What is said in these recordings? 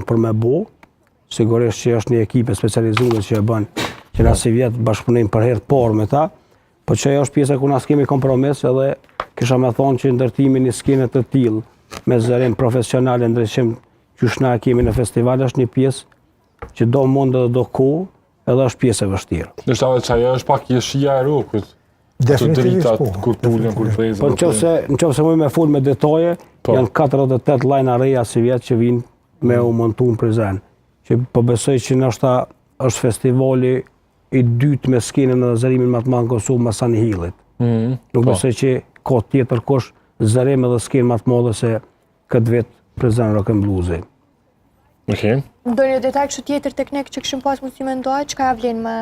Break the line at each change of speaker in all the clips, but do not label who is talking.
për me bo, sigurisht që është një ekipe specializuar që e bën, që na si vjet bashkëpunim për herë të parë me ta, po që ajo është pjesa ku na s'kemi kompromis edhe kisha me thonë që ndërtimi një skene të tillë me zërim profesional e ndryshim që na kemi në festival është një pjesë që do mund edhe do kohë edhe është pjesë e vështirë.
Nështë edhe që ajo është pak jeshia e rukët.
Definitivisht po.
Kur tullën, kur frezën.
Po nëse më me fol me detaje, janë 48 lajna reja si vjet që vinë me u montu në prezent. Që po besoj që nështë është festivali i dytë me skenën edhe zërimin më të madh në Kosovë mas Sunny Hillit. Nuk besoj që ka tjetër kush zërim edhe skenë më të madhe se këtë vit prezent Rock and Blues.
Okej.
Ndonjë detaj kështu tjetër teknik që kishim pas mundësi mendoj, çka ja vlen me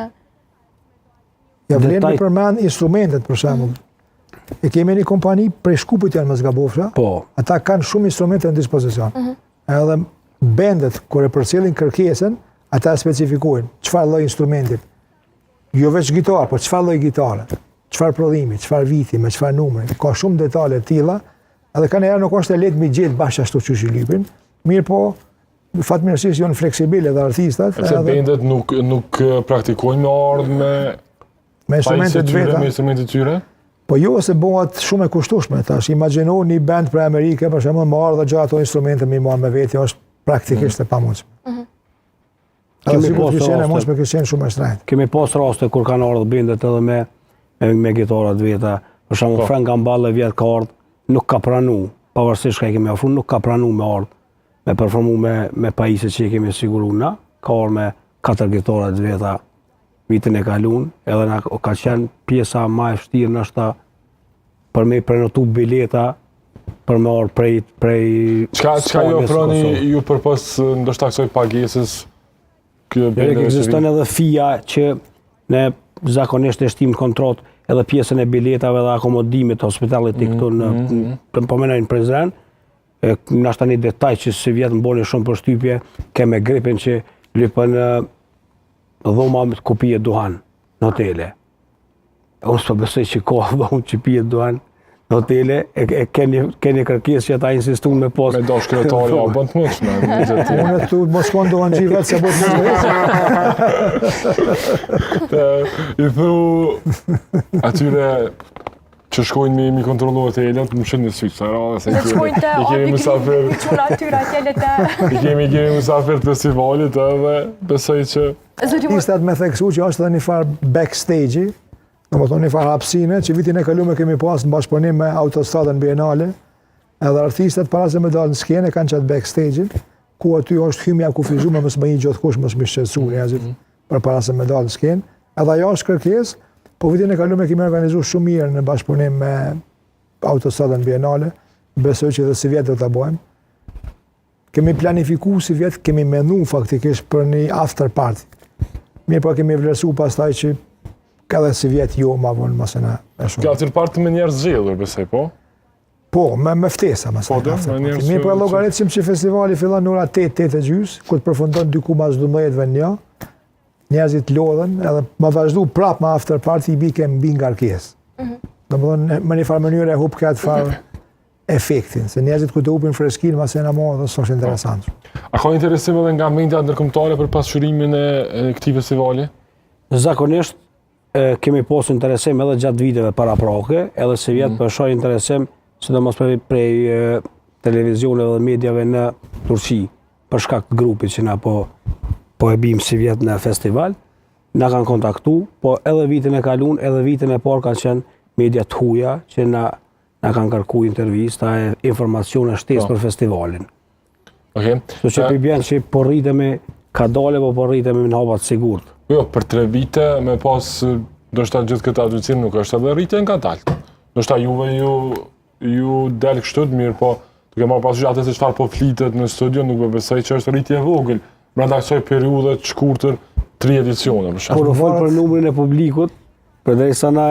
Ja vlen me përmend instrumentet për shembull. E kemi një kompani prej Shkupit janë më zgabofsha.
Po.
Ata kanë shumë instrumente në dispozicion. Edhe bendet kur e përcjellin kërkesën, ata specifikojnë çfarë lloj instrumenti. Jo veç gitar, po çfarë lloj gitare, çfarë prodhimi, çfarë viti, me çfarë numri. Ka shumë detale të tilla, edhe kanë herë nuk është e lehtë mi gjetë bashkë ashtu që i lypin. Mirë po, fatmirësisht janë fleksibile edhe artistat.
Se bendet nuk praktikojnë me ardhmë
me instrumente të veta.
Me instrumente të tyre?
Po jo se bëhet shumë e kushtueshme tash. Imagjino një band për Amerikë, për shembull, më ardha gjatë ato instrumente me marr me veti, është praktikisht e pamundshme. Kemi shumë e shtrenjtë.
Kemi pas raste kur kanë ardhur bendet edhe me gitara të veta. Për shembull Frank Gambale vjet ka ardhur, nuk ka pranuar, pavarësisht që kemi ofruar, nuk ka pranuar me ardhur, me performu me pajisjet që i kemi siguruar na, ka ardhur me 4 gitara të veta vitin e kaluar, edhe ka qenë pjesa më e vështirë nështë për me prenotu bileta për me ardhur prej
Çka ju ofroni ju përpos ndoshta kësaj pagesës?
Ekziston edhe fija që ne zakonisht e shtim në kontratë edhe pjesën e biletave dhe akomodimit hospitality këtu në pomenojnë prezent. Nashta një detaj që si vjetë më boni shumë përshtypje, keme gripin që lypën dhoma me ku pijet duhan në hotele. Unë s'po besoj që ka dhomë që pijet duhan në hotele, keni kërkesë që ata insistuar me pas.
Me dash kryetari ja bën të mundshme.
Unë tu mos kanë duhan xhivet se bëhet
I thu atyre që shkojnë mi kontrollu hotelet, më shënë një syqë, sa rrallë, se i kemi mësafir. I kemi mësafir të festivalit edhe besoj që...
Artistat me theksu që është dhe një farë backstage-i, në më thonë një farë hapsine, që vitin e kalume kemi pas në bashkëpunim me Autostradën Bienale, edhe artistat para se me dalë në skene kanë qatë backstage-in, ku aty është hymja kufizume, mësë më i gjithë kush, mësë më shqetsu njerëzit për para se me dalë në skenë. Edhe ajo është kërkesë, po vitin e kalume kemi organizu shumë mirë në bashkëpunim me Autostradën Bienale, besoj që dhe si vjetë do të bojmë. Kemi planifiku si vjetë, kemi menu faktikisht për një after party. Mirë po kemi vlerësu pastaj që ka dhe si vjetë jo ma vonë masena e shumë.
Ka after party me njerëz zgjedhur, besoj, po?
Po, me ftesa masena. Mirë po e llogaritshim që festivali fillon në ora 8:30, ku të përfundon diku mas 12:00, njerëzit lodhen, edhe ma vazhdu prap me after party i bike mbi ngarkesë. Domethënë në një farë mënyrë e hub këtë farë efektin, se njerëzit ku të hupin freskinë masena më dhe s'është interesant.
A ka interesim edhe nga media ndërkombëtare për pasqyrimin e këtij festivali?
Zakonisht kemi pas interesim edhe gjatë viteve paraprake, edhe si vjetë për shoh interesim, sidomos prej televizioneve dhe mediave në Turqi, për shkak të grupit që na po e bim si vjetë në festival, na kanë kontaktu, po edhe vitin e kalun, edhe vitin e parë kanë qenë media të huja që na kanë kërku intervista e informacione shtesë për festivalin.
Okej.
So që përbjen që po rritemi ka dale, po rritemi në hapat sigurt.
Jo, për 3 vite me pas, ndoshta gjithë këtë audicim nuk është edhe rritje nga dalë. Ndoshta juve ju del kështu të mirë, po duke marrë parasysh atë se çfarë po flitet në studio, nuk besoj që është rritje e vogël. Brenda kësaj periudhe të shkurtër 3 edicione për shembull.
Kur u fol për numrin e publikut, përderisa na